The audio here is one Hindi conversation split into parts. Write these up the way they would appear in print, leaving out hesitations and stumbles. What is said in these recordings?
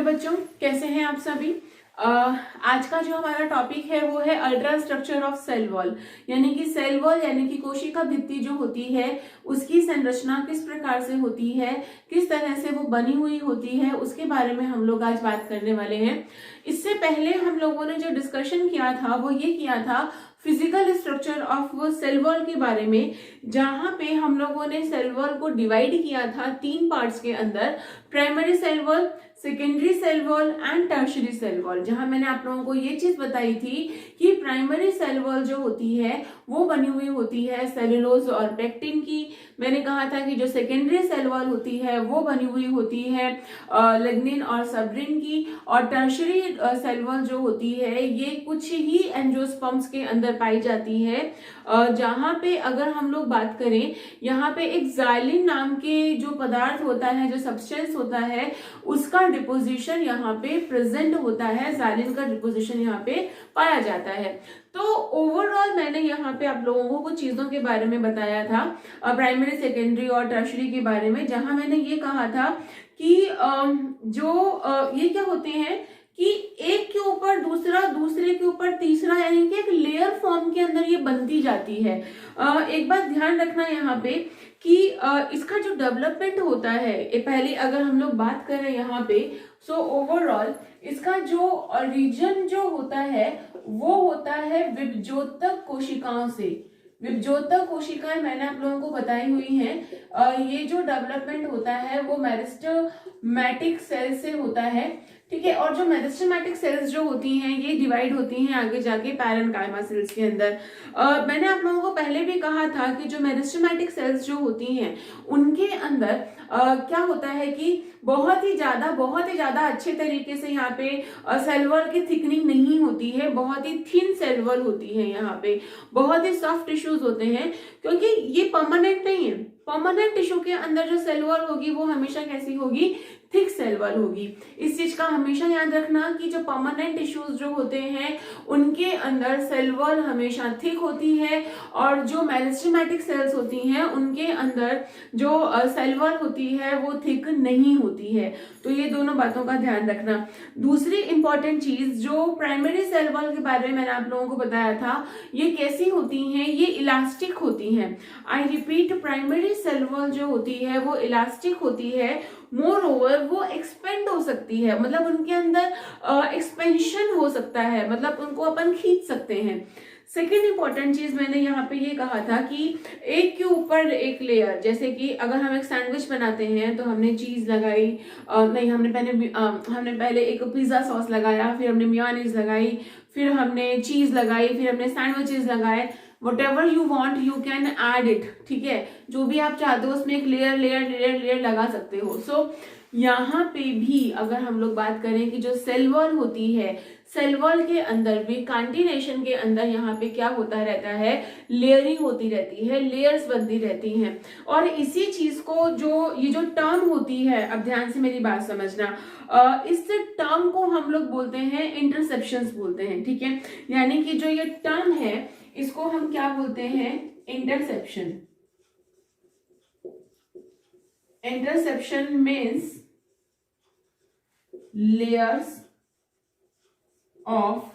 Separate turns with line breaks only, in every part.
हेलो बच्चों, कैसे हैं आप सभी। आज का जो हमारा टॉपिक है वो है ultra structure of cell wall, यानी कि सेल वॉल यानी कि कोशिका भित्ति जो होती है उसकी संरचना किस प्रकार से होती है, किस तरह से वो बनी हुई होती है, उसके बारे में हम लोग आज बात करने वाले हैं। इससे पहले हम लोगों ने जो डिस्कशन किया था वो ये किया था physical structure of cell wall के बारे में, जहां पे हम लोगों ने सेल वॉल को डिवाइड किया था 3 पार्ट्स के अंदर, primary cell wall, secondary cell wall and tertiary cell wall. जहां मैंने आप लोगों को ये चीज बताई थी कि प्राइमरी सेल वॉल जो होती है वो बनी हुई होती है सेलुलोज और पेक्टिन की। मैंने कहा था कि जो सेकेंडरी सेल वॉल होती है वो बनी हुई होती है लिग्निन और सब्रिन की, और टर्शियरी सेल वॉल जो होती है ये कुछ ही एंजियोस्पर्म्स के अंदर पाई जाती है, जहां पे अगर हम लोग बात करें, यहाँ पे एक जाइलिन नाम के जो पदार्थ होता है, जो सब्सटेंस होता है, उसका डिपोजिशन यहाँ पे प्रेजेंट होता है, जाइलिन का डिपोजिशन यहाँ पे पाया जाता है। तो ओवरऑल मैंने यहाँ पे आप लोगों को कुछ चीजों के बारे में बताया था, प्राइमरी, सेकेंडरी और टर्शियरी के बारे में, जहां मैंने ये कहा था कि ये क्या होते हैं कि एक के ऊपर दूसरा, दूसरे के ऊपर तीसरा, यानी कि एक लेयर फॉर्म के अंदर ये बनती जाती है। एक बात ध्यान रखना यहाँ पे कि इसका जो डेवलपमेंट होता है, पहले अगर हम लोग बात करें यहाँ पे, सो ओवरऑल इसका जो ओरिजिन जो होता है वो होता है विभजोतक कोशिकाओं से। विभजोतक कोशिकाएं मैंने आप लोगों को बताई हुई हैं। ये जो डेवलपमेंट होता है वो मेरिस्टेमेटिक सेल से होता है, ठीक है। और जो मेरिस्टेमेटिक सेल्स जो होती हैं ये डिवाइड होती हैं आगे जाके पैरेन्काइमा सेल्स के अंदर। मैंने आप लोगों को पहले भी कहा था कि जो मेरिस्टेमेटिक सेल्स जो होती हैं उनके अंदर क्या होता है कि बहुत ही ज्यादा अच्छे तरीके से यहाँ पे सेल वॉल की थिकनिंग नहीं होती है, बहुत ही थिन सेल वॉल होती है, यहाँ पे बहुत ही सॉफ्ट टिश्यूज होते हैं, क्योंकि ये परमानेंट नहीं है। परमानेंट टिश्यू के अंदर जो सेल वॉल होगी वो हमेशा कैसी होगी, थिक सेल वॉल होगी। इस चीज का हमेशा याद रखना कि जो परमानेंट टिश्यूज जो होते हैं उनके अंदर सेल वॉल हमेशा थिक होती है, और जो मेरिस्टेमेटिक सेल्स होती हैं उनके अंदर जो सेल वॉल होती है वो थिक नहीं होती है। तो ये दोनों बातों का ध्यान रखना। दूसरी इंपॉर्टेंट चीज, जो प्राइमरी सेल वॉल के बारे में मैंने आप लोगों को बताया था, ये कैसी होती हैं, ये इलास्टिक होती हैं। I repeat, primary cell wall जो होती है वो इलास्टिक होती है। मोर ओवर वो एक्सपेंड हो सकती है, मतलब उनके अंदर एक्सपेंशन हो सकता है, मतलब उनको अपन खींच सकते हैं। सेकेंड इंपॉर्टेंट चीज मैंने यहाँ पे ये कहा था कि एक के ऊपर एक लेयर, जैसे कि अगर हम एक सैंडविच बनाते हैं तो हमने चीज लगाई, हमने पहले एक पिज्जा सॉस लगाया, फिर हमने मेयोनीज लगाई, फिर हमने चीज लगाई, फिर हमने सैंडविचेस लगाए। Whatever you want you can add it, ठीक है। जो भी आप चाहते हो उसमें एक लेयर लेयर लेयर लेयर लगा सकते हो। सो यहाँ पे भी अगर हम लोग बात करें कि जो सेल वॉल होती है, सेल वॉल के अंदर भी कॉन्टिनेशन के अंदर यहाँ पे क्या होता रहता है, लेयरिंग होती रहती है, लेयर्स बनती रहती हैं। और इसी चीज को ये जो टर्म होती है, अब ध्यान से मेरी बात समझना, इस टर्म को हम लोग बोलते हैं इंटरसेप्शंस बोलते हैं, ठीक है। यानी कि जो ये टर्म है इसको हम क्या बोलते हैं, interception. Interception means layers of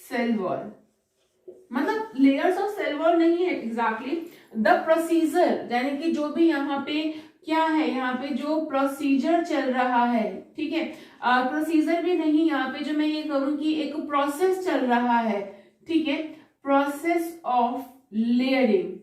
cell wall, मतलब लेयर्स ऑफ सेल वॉल नहीं है एग्जैक्टली, द प्रोसीजर, यानी कि जो भी यहाँ पे क्या है, यहाँ पे जो प्रोसीजर चल रहा है, ठीक है। प्रोसीजर भी नहीं, यहाँ पे जो मैं ये करूं कि एक प्रोसेस चल रहा है, ठीक है, प्रोसेस ऑफ लेयरिंग,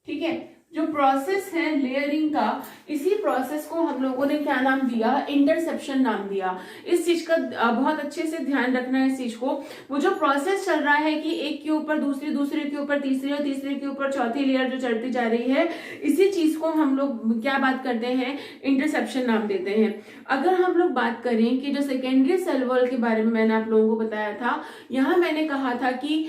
ठीक है। जो प्रोसेस है लेयरिंग का, इसी प्रोसेस को हम लोगों ने क्या नाम दिया, इंटरसेप्शन नाम दिया। इस चीज का बहुत अच्छे से ध्यान रखना है इस चीज को। वो जो प्रोसेस चल रहा है कि एक के ऊपर दूसरी, दूसरे के ऊपर तीसरी और तीसरे के ऊपर चौथी लेयर जो चढ़ती जा रही है, इसी चीज को हम लोग क्या बात करते हैं, इंटरसेप्शन नाम देते हैं। अगर हम लोग बात करें कि जो सेकेंडरी सेल वॉल के बारे में मैंने आप लोगों को बताया था, यहाँ मैंने कहा था कि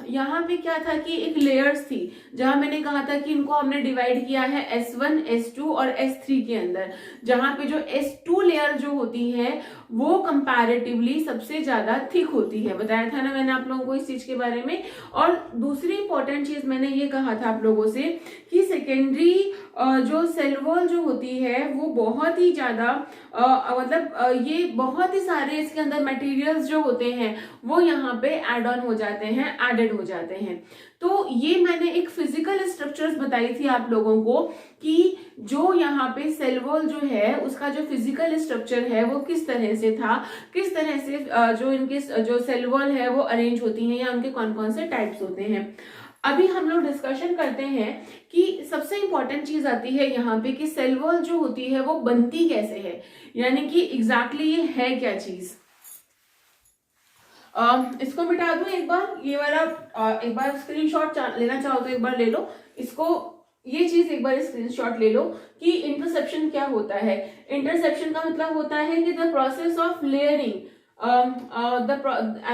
यहाँ पे क्या था कि एक लेयर्स थी, जहां मैंने कहा था कि इनको हमने डिवाइड किया है S1, S2 और S3 के अंदर, जहां पे जो S2 लेयर जो होती है वो कंपैरेटिवली सबसे ज्यादा थिक होती है। बताया था ना मैंने आप लोगों को इस चीज के बारे में। और दूसरी इंपॉर्टेंट चीज मैंने ये कहा था आप लोगों से कि सेकेंडरी जो सेल वॉल जो होती है वो बहुत ही ज्यादा ये बहुत ही सारे इसके अंदर मटेरियल्स जो होते हैं वो यहाँ पे एड ऑन हो जाते हैं, एडेड हो जाते हैं। तो ये मैंने एक फिजिकल स्ट्रक्चर्स बताई थी आप लोगों को कि जो यहाँ पे सेल वॉल जो है उसका जो फिजिकल स्ट्रक्चर है वो किस तरह से था, किस तरह से जो इनके जो सेल वॉल है वो अरेंज होती हैं या उनके कौन कौन से टाइप्स होते हैं। अभी हम लोग डिस्कशन करते हैं कि सबसे इंपॉर्टेंट चीज आती है यहाँ पे कि सेल वॉल जो होती है वो बनती कैसे है, यानी कि एग्जैक्टली ये है क्या चीज। इसको मिटा दूं एक बार, ये वाला एक बार स्क्रीनशॉट लेना चाहो तो एक बार ले लो इसको, ये चीज एक बार स्क्रीनशॉट ले लो कि इंटरसेप्शन क्या होता है। इंटरसेप्शन का मतलब होता है कि the process of layering,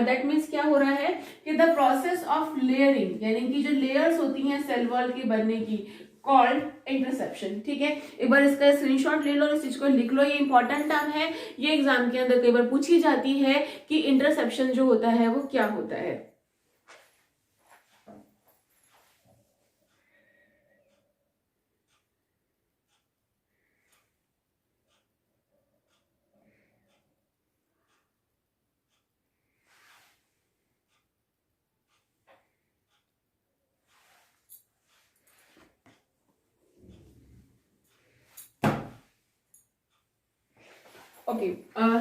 that means क्या हो रहा है कि द प्रोसेस ऑफ लेयरिंग, यानी कि जो लेयर्स होती हैं सेल वॉल के बनने की, कॉल्ड इंटरसेप्शन। ठीक है, एक बार इसका स्क्रीनशॉट ले लो और इस चीज को लिख लो, ये इंपॉर्टेंट टर्म है, ये एग्जाम के अंदर कई बार पूछी जाती है कि इंटरसेप्शन जो होता है वो क्या होता है। ओके,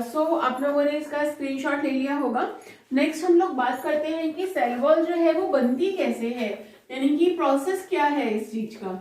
सो आप लोगों ने इसका स्क्रीनशॉट ले लिया होगा। नेक्स्ट हम लोग बात करते हैं कि सेल वॉल जो है वो बनती कैसे है, यानी कि प्रोसेस क्या है इस चीज का।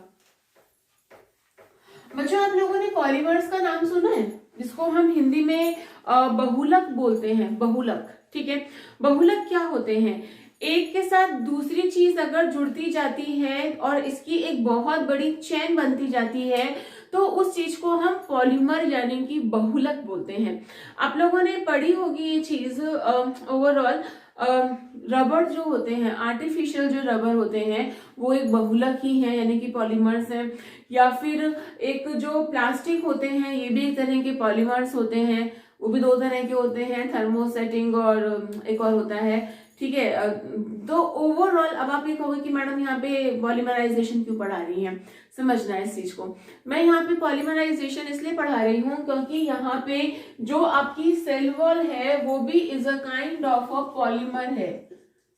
बच्चों आप लोगों ने पॉलीमर्स का नाम सुना है, जिसको हम हिंदी में बहुलक बोलते हैं, बहुलक। ठीक है, बहुलक क्या होते हैं, एक के साथ दूसरी चीज अगर जुड़ती जाती है और इसकी एक बहुत बड़ी चेन बनती जाती है तो उस चीज को हम पॉलीमर यानी कि बहुलक बोलते हैं। आप लोगों ने पढ़ी होगी ये चीज ओवरऑल। रबर जो होते हैं, आर्टिफिशियल जो रबर होते हैं वो एक बहुलक ही है, यानी कि पॉलीमर्स हैं। या फिर एक जो प्लास्टिक होते हैं ये भी एक तरह के पॉलीमर्स होते हैं, वो भी दो तरह के होते हैं, थर्मोसेटिंग और एक और होता है। ठीक है, तो ओवरऑल अब आप ये कहोगे कि मैडम यहाँ पे पॉलीमराइजेशन क्यों पढ़ा रही हैं, समझना है इस चीज को। मैं यहाँ पे पॉलीमराइजेशन इसलिए पढ़ा रही हूँ क्योंकि यहाँ पे जो आपकी सेल वॉल है वो भी is a kind of a polymer है।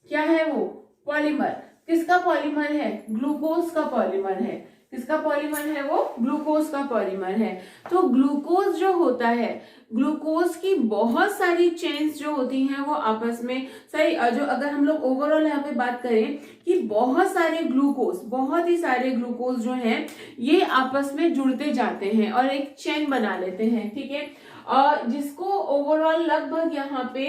क्या है वो, पॉलीमर। किसका पॉलीमर है, ग्लूकोज का पॉलीमर है। किसका पॉलीमर है वो, ग्लूकोज का पॉलीमर है। तो ग्लूकोज जो होता है, ग्लूकोज की बहुत सारी चेन्स जो होती हैं वो आपस में जो अगर हम लोग ओवरऑल यहाँ पे बात करें कि बहुत सारे ग्लूकोज, बहुत ही सारे ग्लूकोज जो हैं ये आपस में जुड़ते जाते हैं और एक चेन बना लेते हैं। ठीक है, जिसको ओवरऑल लगभग यहाँ पे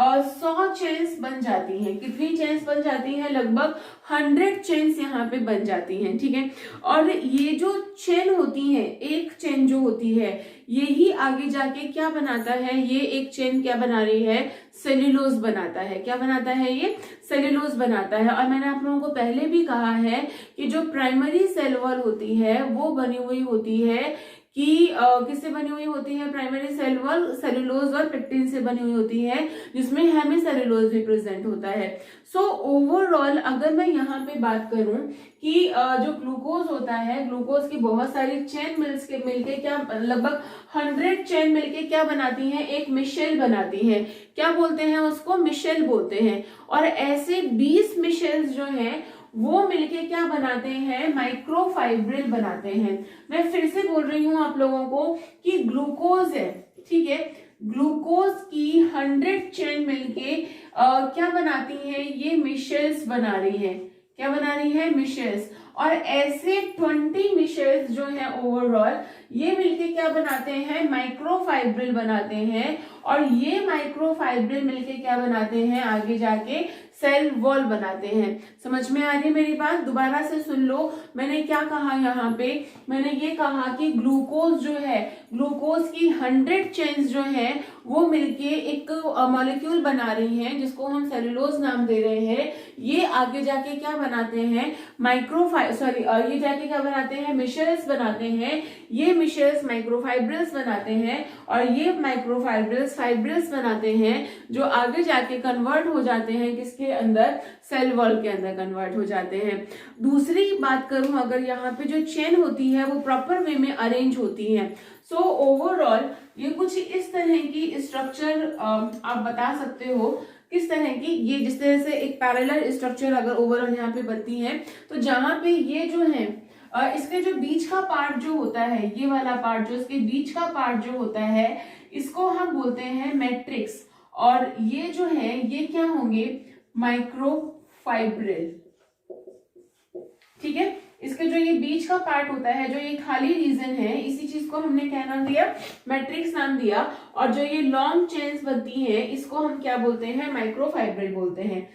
100 चेन्स बन जाती हैं। कितनी चेन्स बन जाती हैं, लगभग 100 चेन्स यहाँ पे बन जाती हैं। ठीक है, और ये जो चेन होती है, एक चेन जो होती है यही आगे जाके क्या बनाता है, ये एक चेन क्या बना रही है, सेल्यूलोज बनाता है। क्या बनाता है, ये सेल्यूलोज बनाता है। और मैंने आप लोगों को पहले भी कहा है कि जो प्राइमरी सेल वॉल होती है वो बनी हुई होती है कि किससे बनी हुई होती है, प्राइमरी सेल वॉल सेल्यूलोज और पेक्टिन से बनी हुई होती है, जिसमें हेमिसेल्यूलोज भी प्रेजेंट होता है। सो ओवरऑल अगर मैं यहाँ पे बात करूं कि जो ग्लूकोज होता है, ग्लूकोज की बहुत सारी चेन मिलके क्या लगभग 100 चेन मिलके क्या बनाती हैं, एक मिशेल बनाती हैं। क्या बोलते हैं उसको, मिशेल बोलते हैं। और ऐसे 20 मिशेल्स जो हैं वो मिलके क्या बनाते हैं, माइक्रोफाइब्रिल बनाते हैं। मैं फिर से बोल रही हूं आप लोगों को कि ग्लूकोज है, ठीक है, ग्लूकोज की 100 चेन मिलके क्या बनाती है, ये मिशेल्स बना रही है। क्या बना रही है, मिशेल्स। और ऐसे 20 मिशेल्स जो है ओवरऑल ये मिलके क्या बनाते हैं, माइक्रोफाइब्रिल बनाते हैं। और ये माइक्रोफाइब्रिल मिलके क्या बनाते हैं, आगे जाके सेल वॉल बनाते हैं। समझ में आ रही है मेरी बात, दोबारा से सुन लो। मैंने क्या कहा यहाँ पे, मैंने ये कहा कि ग्लूकोज जो है, ग्लूकोज की 100 चेन्स जो है वो मिलके एक मॉलिक्यूल बना रही हैं जिसको हम सेलुलोज नाम दे रहे हैं। ये आगे जाके क्या बनाते हैं, ये जाके क्या बनाते हैं, मिशेल्स बनाते हैं। ये मिशेल्स माइक्रोफाइब्रिल्स बनाते हैं और ये माइक्रोफाइब्रिल्स फाइब्रिल्स बनाते हैं जो आगे जाके कन्वर्ट हो जाते हैं किसके अंदर, सेल वॉल के अंदर कन्वर्ट हो जाते हैं। दूसरी बात करूं, अगर यहाँ पे जो चेन होती है वो प्रॉपर वे में अरेंज होती है। सो ओवरऑल ये कुछ इस तरह की स्ट्रक्चर आप बता सकते हो, किस तरह की, ये जिस तरह से एक पैरेलल स्ट्रक्चर अगर ओवरऑल यहाँ पे बनती है, तो जहां पे ये जो है इसके जो बीच का पार्ट जो होता है, ये वाला पार्ट जो इसके बीच का पार्ट जो होता है, इसको हम बोलते हैं मैट्रिक्स, और ये जो है ये क्या होंगे, माइक्रोफाइब्रिल। ठीक है, इसके जो ये बीच का पार्ट होता है, जो ये खाली रीजन है, इसी चीज को हमने क्या नाम दिया, मैट्रिक्स नाम दिया। और जो ये लॉन्ग चेन्स बनती है इसको हम क्या बोलते हैं, माइक्रोफाइब्रिल बोलते हैं।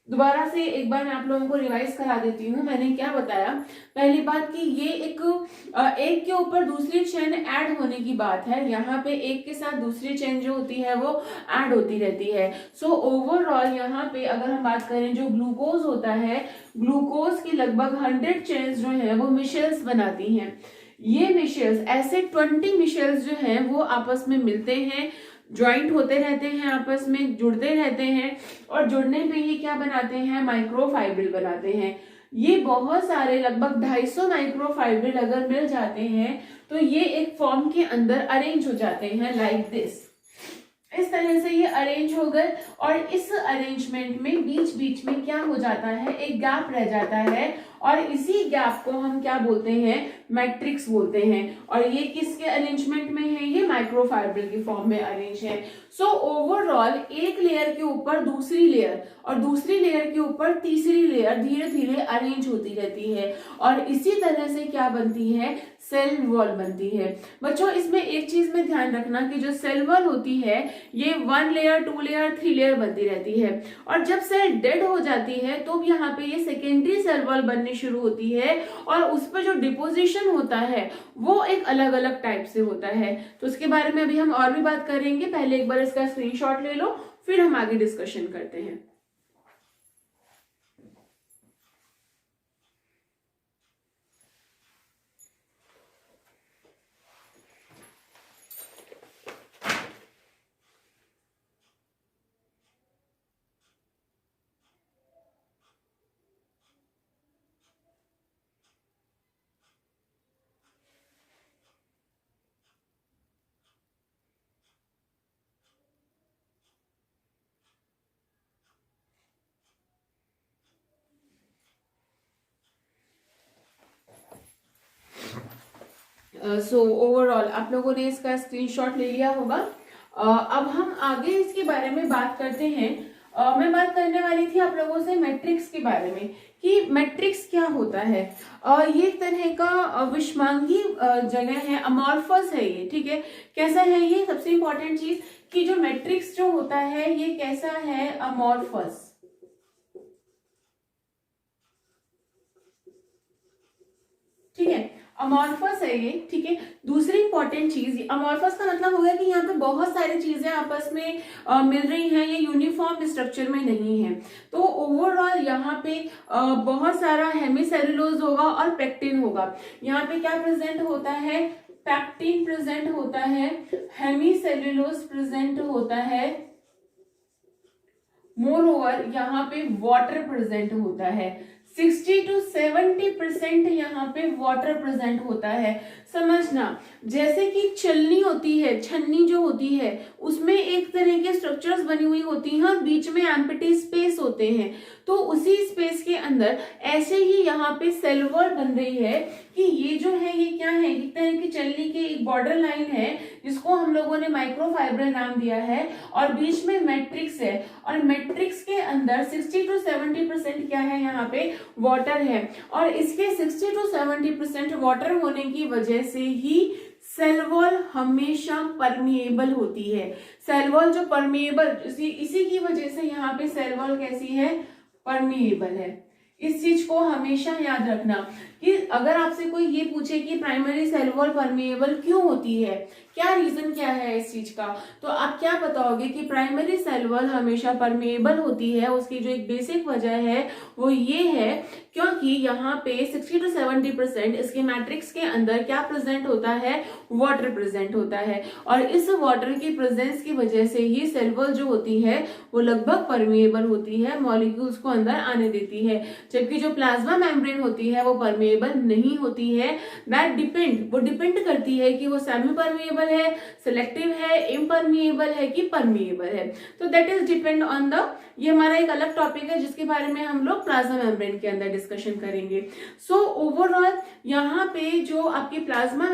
दोबारा से एक बार मैं आप लोगों को रिवाइज करा देती हूँ। मैंने क्या बताया, पहली बात कि ये एक के ऊपर दूसरी चेन ऐड होने की बात है। यहाँ पे एक के साथ दूसरी चेन जो होती है वो ऐड होती रहती है। सो ओवरऑल यहाँ पे अगर हम बात करें, जो ग्लूकोज होता है, ग्लूकोज की लगभग 100 चेन्स जो है वो मिशेल्स बनाती हैं। ये मिशेल्स, ऐसे 20 मिशेल्स जो है वो आपस में मिलते हैं, ज्वाइंट होते रहते हैं, आपस में जुड़ते रहते हैं, और जुड़ने पे ये क्या बनाते हैं, माइक्रोफाइब्रिल बनाते हैं। ये बहुत सारे लगभग 250 माइक्रोफाइब्रिल अगर मिल जाते हैं तो ये एक फॉर्म के अंदर अरेंज हो जाते हैं लाइक दिस। इस तरह से ये अरेंज हो गए, और इस अरेंजमेंट में बीच बीच में क्या हो जाता है, एक गैप रह जाता है, और इसी गैप को हम क्या बोलते हैं, मैट्रिक्स बोलते हैं। और ये किसके अरेंजमेंट में है, ये माइक्रोफाइब्रिल की फॉर्म में अरेंज है। सो ओवरऑल एक लेयर के ऊपर दूसरी लेयर, और दूसरी लेयर के ऊपर तीसरी लेयर धीरे धीरे अरेंज होती रहती है, और इसी तरह से क्या बनती है, सेल वॉल बनती है। बच्चों इसमें एक चीज में ध्यान रखना कि जो सेल वॉल होती है ये 1 लेयर 2 लेयर 3 लेयर बनती रहती है, और जब सेल डेड हो जाती है तो यहाँ पे ये सेकेंडरी सेल वॉल बननी शुरू होती है, और उस पर जो डिपोजिशन होता है वो एक अलग अलग टाइप से होता है। तो उसके बारे में अभी हम और भी बात करेंगे। पहले एक बार इसका स्क्रीनशॉट ले लो, फिर हम आगे डिस्कशन करते हैं। सो ओवरऑल आप लोगों ने इसका स्क्रीनशॉट ले लिया होगा। अब हम आगे इसके बारे में बात करते हैं। मैं बात करने वाली थी आप लोगों से मैट्रिक्स के बारे में, कि मैट्रिक्स क्या होता है। ये एक तरह का विषमांगी जगह है, अमॉर्फस है ये। ठीक है, कैसा है ये, सबसे इंपॉर्टेंट चीज कि जो मैट्रिक्स जो होता है ये कैसा है, अमॉर्फस। ठीक है, अमॉर्फस है ये। ठीक है, दूसरी इंपॉर्टेंट चीज, अमॉर्फस का मतलब हो गया कि यहाँ पे बहुत सारी चीजें आपस में मिल रही हैं, ये यूनिफॉर्म स्ट्रक्चर में नहीं है। तो ओवरऑल यहाँ पे बहुत सारा हेमीसेलुलोज होगा और पेक्टिन होगा। यहाँ पे क्या प्रेजेंट होता है, पैक्टिन प्रेजेंट होता है, हेमीसेलुलोज प्रेजेंट होता है, मोर ओवर यहाँ पे वाटर प्रेजेंट होता है। 60 to 70% यहाँ पे वाटर प्रेजेंट होता है। समझना, जैसे कि छलनी होती है, छन्नी जो होती है उसमें एक तरह के स्ट्रक्चर्स बनी हुई होती हैं, बीच में एम्प्टी स्पेस होते हैं, तो उसी स्पेस के अंदर ऐसे ही यहाँ पे सेल वॉल बन रही है कि ये जो है ये क्या है, एक तरह की छलनी की एक बॉर्डर लाइन है जिसको हम लोगों ने माइक्रोफाइब्रिल नाम दिया है, और बीच में मैट्रिक्स है, और मैट्रिक्स के अंदर 60 to 70% क्या है, यहाँ पे वाटर है, और इसके 60 to 70% वाटर होने की वजह से ही सेल वॉल हमेशा परमिएबल होती है। सेल वॉल जो परमिएबल, इसी की वजह से यहाँ पे सेल वॉल कैसी है, परमिएबल है। इस चीज को हमेशा याद रखना कि अगर आपसे कोई ये पूछे कि प्राइमरी सेल वॉल परमेएबल क्यों होती है, क्या रीजन क्या है इस चीज का, तो आप क्या बताओगे कि प्राइमरी सेल वॉल हमेशा परमेएबल होती है। उसकी जो एक बेसिक वजह है वो ये है क्योंकि यहाँ पे 60 to 70% इसके मैट्रिक्स के अंदर क्या प्रेजेंट होता है, वाटर प्रेजेंट होता है, और इस वाटर की प्रेजेंस की वजह से ही सेल वॉल जो होती है वो लगभग परमेएबल होती है, मॉलिक्यूल्स को अंदर आने देती है। जबकि जो प्लाज्मा मेम्ब्रेन होती है वो परमेएबल नहीं होती है। वो डिपेंड करती है कि वो सेमी परमेएबल है, सिलेक्टिव है, इम्परमेएबल है कि परमेएबल है। तो that is depend on the, ये हमारा एक अलग टॉपिक है जिसके बारे में हम लोग प्लाज्मा मेम्ब्रेन के अंदर डिस्कशन करेंगे। सो ओवरऑल यहाँ पे जो आपकी प्लाज्मा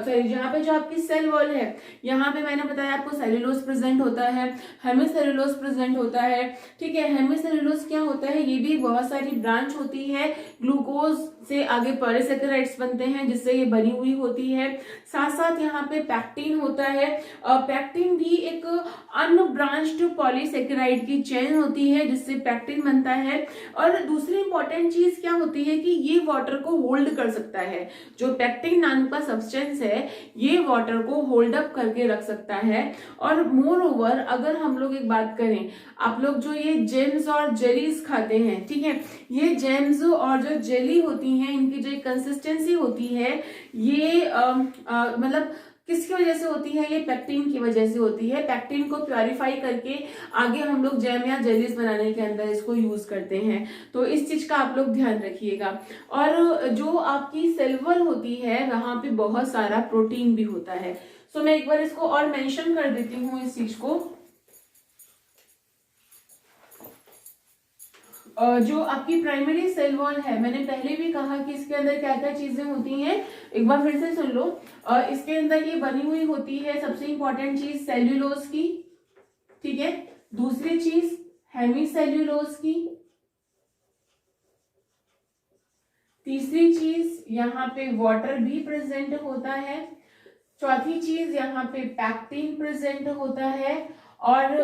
यहाँ पे जो आपकी सेल वॉल है, यहाँ पे मैंने बताया आपको सेल्यूलोज प्रेजेंट होता है, हेमिसेल्यूलोज प्रेजेंट होता है। ठीक है, हेमिसेल्यूलोज क्या होता है, ये भी बहुत सारी ब्रांच होती है, ग्लूकोज से आगे पॉलीसेकेराइड्स बनते हैं जिससे ये बनी हुई होती है। साथ साथ यहाँ पे पैक्टिन होता है, पैक्टिन भी एक अनब्रांच्ड पॉलीसेकेराइड की चेन होती है जिससे पैक्टिन बनता है। और दूसरी इंपॉर्टेंट चीज क्या होती है कि ये वाटर को होल्ड कर सकता है, जो पैक्टिन नाम का सब्सटेंस है ये वाटर को होल्ड अप करके रख सकता है। और मोर ओवर अगर हम लोग एक बात करें, आप लोग जो ये जेम्स और जेलीज खाते हैं, ठीक है, ये जेम्स और जो जेली होती हैं इनकी जो कंसिस्टेंसी होती है ये मतलब किसकी वजह से होती है, ये पैक्टिन की वजह से होती है। पैक्टिन को प्योरीफाई करके आगे हम लोग जैम या जेलीज बनाने के अंदर इसको यूज करते हैं, तो इस चीज का आप लोग ध्यान रखिएगा। और जो आपकी सेल वॉल होती है वहां पे बहुत सारा प्रोटीन भी होता है। सो मैं एक बार इसको और मेंशन कर देती हूँ इस चीज को। जो आपकी प्राइमरी सेल वॉल है, मैंने पहले भी कहा कि इसके अंदर क्या क्या चीजें होती हैं, एक बार फिर से सुन लो। इसके अंदर ये बनी हुई होती है, सबसे इंपॉर्टेंट चीज सेल्यूलोज की, ठीक है, दूसरी चीज हेमीसेल्यूलोज की, तीसरी चीज यहाँ पे वाटर भी प्रेजेंट होता है, चौथी चीज यहाँ पे पैक्टिन प्रेजेंट होता है, और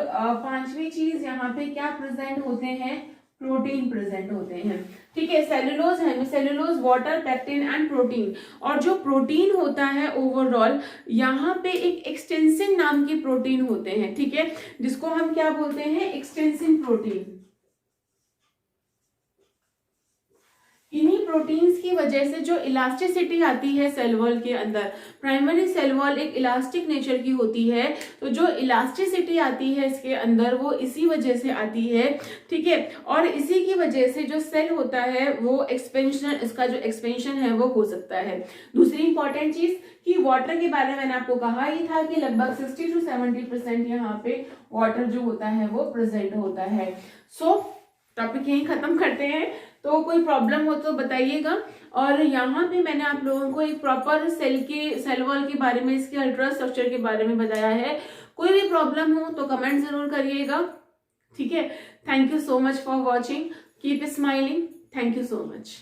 पांचवी चीज यहाँ पे क्या प्रेजेंट होते हैं, प्रोटीन प्रेजेंट होते हैं। ठीक है, cellulose, hemicellulose, water, pectin and protein. और जो प्रोटीन होता है ओवरऑल यहाँ पे एक एक्सटेंसिन नाम की प्रोटीन होते हैं, ठीक है, जिसको हम क्या बोलते हैं, एक्सटेंसिन प्रोटीन। इन्हीं प्रोटीन्स की वजह से जो इलास्टिसिटी आती है सेल वॉल के अंदर, प्राइमरी सेल वॉल एक इलास्टिक नेचर की होती है, तो जो इलास्टिसिटी आती है इसके अंदर वो इसी वजह से आती है। ठीक है, और इसी की वजह से जो सेल होता है वो एक्सपेंशन, इसका जो एक्सपेंशन है वो हो सकता है। दूसरी इंपॉर्टेंट चीज कि वाटर के बारे में मैंने आपको कहा ही था कि लगभग 60 to 70% यहाँ पे वाटर जो होता है वो प्रेजेंट होता है। सो टॉपिक यहीं खत्म करते हैं, तो कोई प्रॉब्लम हो तो बताइएगा। और यहाँ पे मैंने आप लोगों को एक प्रॉपर सेल वॉल के बारे में, इसके अल्ट्रा स्ट्रक्चर के बारे में बताया है। कोई भी प्रॉब्लम हो तो कमेंट जरूर करिएगा, ठीक है। Thank you so much for watching, keep smiling, thank you so much.